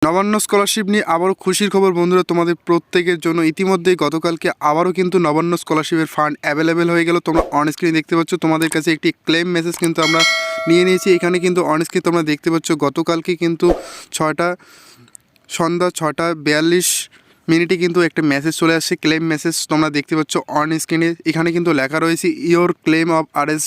Nabanna scholarship নিয়ে আবারও খুশির খবর বন্ধুরা তোমাদের প্রত্যেকের জন্য। ইতিমধ্যেই গতকালকে আবারও কিন্তু নবান্ন স্কলারশিপের ফান্ড অ্যাভেলেবেল হয়ে গেল। তোমরা অন স্ক্রিনে দেখতে পাচ্ছ, তোমাদের কাছে একটি ক্লেম মেসেজ কিন্তু আমরা নিয়ে নিয়েছি। এখানে কিন্তু অন স্ক্রিনে তোমরা দেখতে পাচ্ছ গতকালকে কিন্তু সন্ধ্যা 6:42 কিন্তু একটা মেসেজ চলে আসছে, ক্লেম মেসেজ তোমরা দেখতে পাচ্ছ অন স্ক্রিনে। এখানে কিন্তু লেখা রয়েছে your claim of R S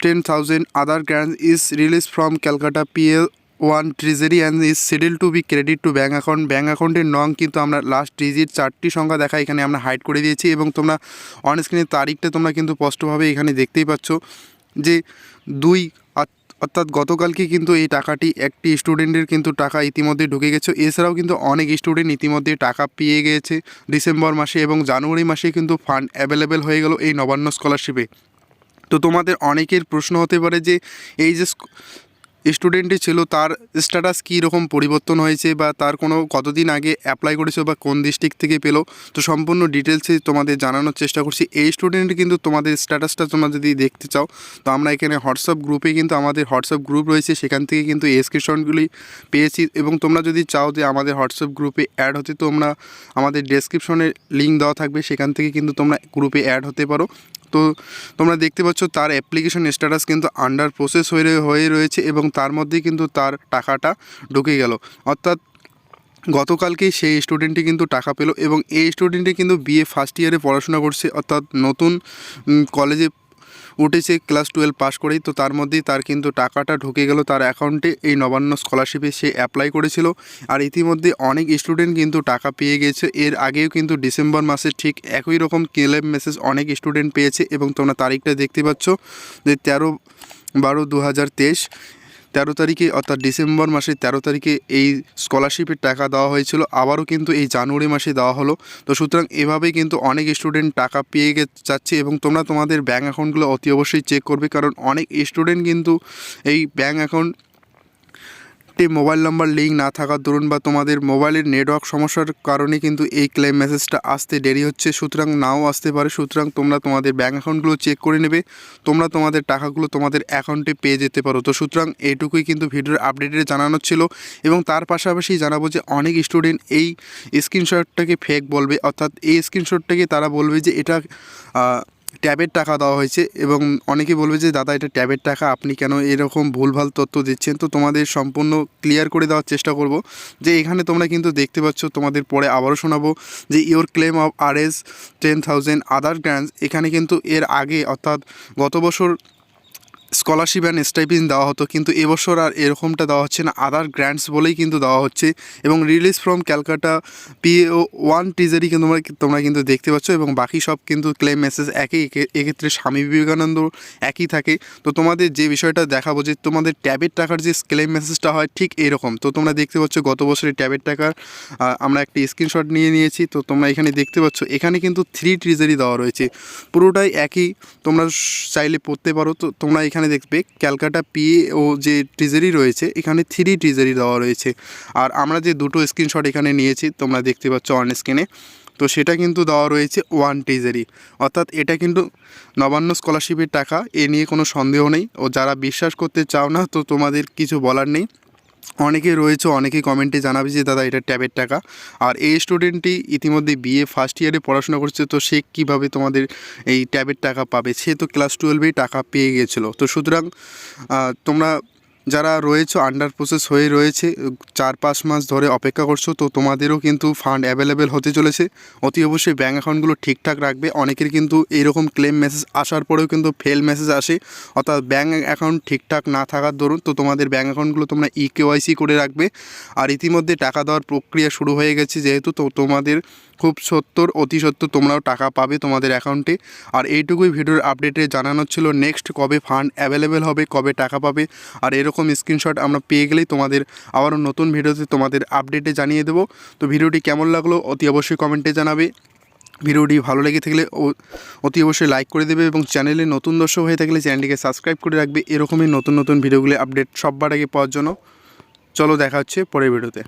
10,000 other grants is release from Calcutta PL1 treasury and is schedule to be credit to bank account. Bank অ্যাকাউন্টের নং কিন্তু আমরা লাস্ট ডিজিট 4টি সংখ্যা দেখা এখানে আমরা হাইড করে দিয়েছি, এবং তোমরা অন স্ক্রিনের তারিখটা তোমরা কিন্তু স্পষ্টভাবে এখানে দেখতেই পাচ্ছ যে 2 অর্থাৎ গতকালকে কিন্তু এই টাকাটি একটি স্টুডেন্টের কিন্তু টাকা ইতিমধ্যে ঢুকে গেছে। এছাড়াও কিন্তু অনেক স্টুডেন্ট ইতিমধ্যে টাকা পেয়ে গিয়েছে ডিসেম্বর মাসে, এবং জানুয়ারি মাসে কিন্তু ফান্ড অ্যাভেলেবেল হয়ে গেল এই নবান্ন স্কলারশিপে। তো তোমাদের অনেকের প্রশ্ন হতে পারে যে এই যে স্টুডেন্টটি ছিল তার স্ট্যাটাস কী রকম পরিবর্তন হয়েছে, বা তার কোনো কতদিন আগে অ্যাপ্লাই করেছে, বা কোন ডিস্ট্রিক্ট থেকে পেলো। তো সম্পূর্ণ ডিটেলসে তোমাদের জানানোর চেষ্টা করছি। এই স্টুডেন্ট কিন্তু তোমাদের স্ট্যাটাসটা তোমরা যদি দেখতে চাও, তো আমরা এখানে হোয়াটসঅ্যাপ গ্রুপে কিন্তু আমাদের হোয়াটসঅ্যাপ গ্রুপ রয়েছে, সেখান থেকে কিন্তু এই স্ক্রিনশটগুলি পেয়েছি। এবং তোমরা যদি চাও যে আমাদের হোয়াটসঅ্যাপ গ্রুপে অ্যাড হতে, তোমরা আমাদের ডেসক্রিপশনে লিঙ্ক দেওয়া থাকবে, সেখান থেকে কিন্তু তোমরা গ্রুপে অ্যাড হতে পারো। তো তোমরা দেখতে পাচ্ছ তার অ্যাপ্লিকেশন স্ট্যাটাস কিন্তু আন্ডার প্রসেস হয়ে রয়েছে, এবং তার মধ্যেই কিন্তু তার টাকাটা ঢুকে গেল। অর্থাৎ গতকালকেই সেই স্টুডেন্টটি কিন্তু টাকা পেল, এবং এই স্টুডেন্টটি কিন্তু বিএ ফার্স্ট ইয়ারে পড়াশোনা করছে, অর্থাৎ নতুন কলেজে উঠেছে ক্লাস 12 পাস করেই। তো তার মধ্যেই তার কিন্তু টাকাটা ঢুকে গেল তার অ্যাকাউন্টে। এই নবান্ন স্কলারশিপে সে অ্যাপ্লাই করেছিল, আর ইতিমধ্যে অনেক স্টুডেন্ট কিন্তু টাকা পেয়ে গেছে। এর আগেও কিন্তু ডিসেম্বর মাসে ঠিক একই রকম ক্লেম মেসেজ অনেক স্টুডেন্ট পেয়েছে, এবং তোমরা তারিখটা দেখতে পাচ্ছ যে 13/12/2023 13 তারিখে, অর্থাৎ ডিসেম্বর মাসের 13 তারিখে এই স্কলারশিপের টাকা দেওয়া হয়েছিল। আবারও কিন্তু এই জানুয়ারি মাসে দেওয়া হলো। তো সুতরাং এভাবেই কিন্তু অনেক স্টুডেন্ট টাকা পেয়ে যাচ্ছে, এবং তোমরা তোমাদের ব্যাঙ্ক অ্যাকাউন্টগুলো অতি অবশ্যই চেক করবে, কারণ অনেক স্টুডেন্ট কিন্তু এই bank account mobile number link না থাকার দরুন, বা তোমাদের মোবাইলের নেটওয়ার্ক সমস্যার কারণে কিন্তু এই ক্লেম মেসেজটা আসতে দেরি হচ্ছে, সুতরাং নাও আসতে পারে। সুতরাং তোমরা তোমাদের ব্যাঙ্ক অ্যাকাউন্টগুলো চেক করে নেবে, তোমরা তোমাদের টাকাগুলো তোমাদের অ্যাকাউন্টে পেয়ে যেতে পারো। তো সুতরাং এইটুকুই কিন্তু ভিডিওর আপডেটে জানানোর ছিল, এবং তার পাশাপাশি জানাবো যে অনেক স্টুডেন্ট এই স্ক্রিনশটটাকে ফেক বলবে, অর্থাৎ এই স্ক্রিনশটটাকে তারা বলবে যে এটা ট্যাবের টাকা দেওয়া হয়েছে, এবং অনেকে বলবে যে দাদা এটা ট্যাবের টাকা, আপনি কেন এরকম ভুলভাল তথ্য দিচ্ছেন। তো তোমাদের সম্পূর্ণ ক্লিয়ার করে দেওয়ার চেষ্টা করব যে এখানে তোমরা কিন্তু দেখতে পাচ্ছ, তোমাদের পরে আবারও শোনাবো যে your claim of R S 10,000 other grants. এখানে কিন্তু এর আগে অর্থাৎ গত বছর স্কলারশিপ অ্যান্ড স্টাইপেন্ড দেওয়া হতো, কিন্তু এবছর আর এরকমটা দেওয়া হচ্ছে না, আদার গ্র্যান্টস বলেই কিন্তু দেওয়া হচ্ছে। এবং release from Calcutta PL1 treasury কিন্তু তোমরা কিন্তু দেখতে পাচ্ছ, এবং বাকি সব কিন্তু ক্লেম মেসেজ একই। এক্ষেত্রে স্বামী বিবেকানন্দ একই থাকে। তো তোমাদের যে বিষয়টা দেখাবো যে তোমাদের ট্যাবের টাকার যে ক্লেম মেসেজটা হয় ঠিক এরকম। তো তোমরা দেখতে পাচ্ছ গত বছরের ট্যাবের টাকার আমরা একটি স্ক্রিনশট নিয়ে নিয়েছি। তো তোমরা এখানে দেখতে পাচ্ছ এখানে কিন্তু 3 ট্রেজারি দেওয়া রয়েছে, পুরোটাই একই, তোমরা চাইলে পড়তে পারো। তো তোমরা এখানে দেখবে ক্যালকাটা PA যে ট্রেজারি রয়েছে, এখানে 3 ট্রেজারি দেওয়া রয়েছে। আর আমরা যে দুটো স্ক্রিনশট এখানে নিয়েছি তোমরা দেখতে পাচ্ছ অন স্ক্রিনে, তো সেটা কিন্তু দেওয়া রয়েছে 1 ট্রেজারি। অর্থাৎ এটা কিন্তু নবান্ন স্কলারশিপের টাকা, এ নিয়ে কোনো সন্দেহ নেই। ও যারা বিশ্বাস করতে চাও না, তো তোমাদের কিছু বলার নেই। অনেকে রয়েছে, অনেকেই কমেন্টে জানাবে যে দাদা এটা ট্যাবের টাকা। আর এই স্টুডেন্টটি ইতিমধ্যে বিএ ফার্স্ট ইয়ারে পড়াশোনা করছে, তো সে কীভাবে তোমাদের এই ট্যাবের টাকা পাবে? সে তো ক্লাস 12এই টাকা পেয়ে গিয়েছিলো। তো সুতরাং তোমরা যারা রয়েছে আন্ডার প্রসেস হয়ে রয়েছে, 4-5 মাস ধরে অপেক্ষা করছো, তো তোমাদেরও কিন্তু ফান্ড অ্যাভেলেবেল হতে চলেছে। অতি অবশ্যই ব্যাঙ্ক অ্যাকাউন্টগুলো ঠিকঠাক রাখবে। অনেকের কিন্তু এইরকম ক্লেম মেসেজ আসার পরেও কিন্তু ফেল মেসেজ আসে, অর্থাৎ ব্যাঙ্ক অ্যাকাউন্ট ঠিকঠাক না থাকার দরুন। তো তোমাদের ব্যাঙ্ক অ্যাকাউন্টগুলো তোমরা KYC করে রাখবে। আর ইতিমধ্যে টাকা দেওয়ার প্রক্রিয়া শুরু হয়ে গেছে, যেহেতু তো তোমাদের খুব অতি সত্তর তোমরাও টাকা পাবে তোমাদের অ্যাকাউন্টে। আর এইটুকুই ভিডিওর আপডেটে জানানোর ছিল, নেক্সট কবে ফান্ড অ্যাভেলেবেল হবে, কবে টাকা পাবে। আর এরকম স্ক্রিনশট আমরা পেয়ে গেলেই তোমাদের আবারও নতুন ভিডিওতে তোমাদের আপডেটে জানিয়ে দেবো। তো ভিডিওটি কেমন লাগলো অতি অবশ্যই কমেন্টে জানাবে। ভিডিওটি ভালো লেগে থাকলে অতি অবশ্যই লাইক করে দেবে, এবং চ্যানেলে নতুন দর্শক হয়ে থাকলে চ্যানেলটিকে সাবস্ক্রাইব করে রাখবে এরকমই নতুন নতুন ভিডিওগুলি আপডেট সববার আগে পাওয়ার জন্য। চলো দেখা হচ্ছে পরের ভিডিওতে।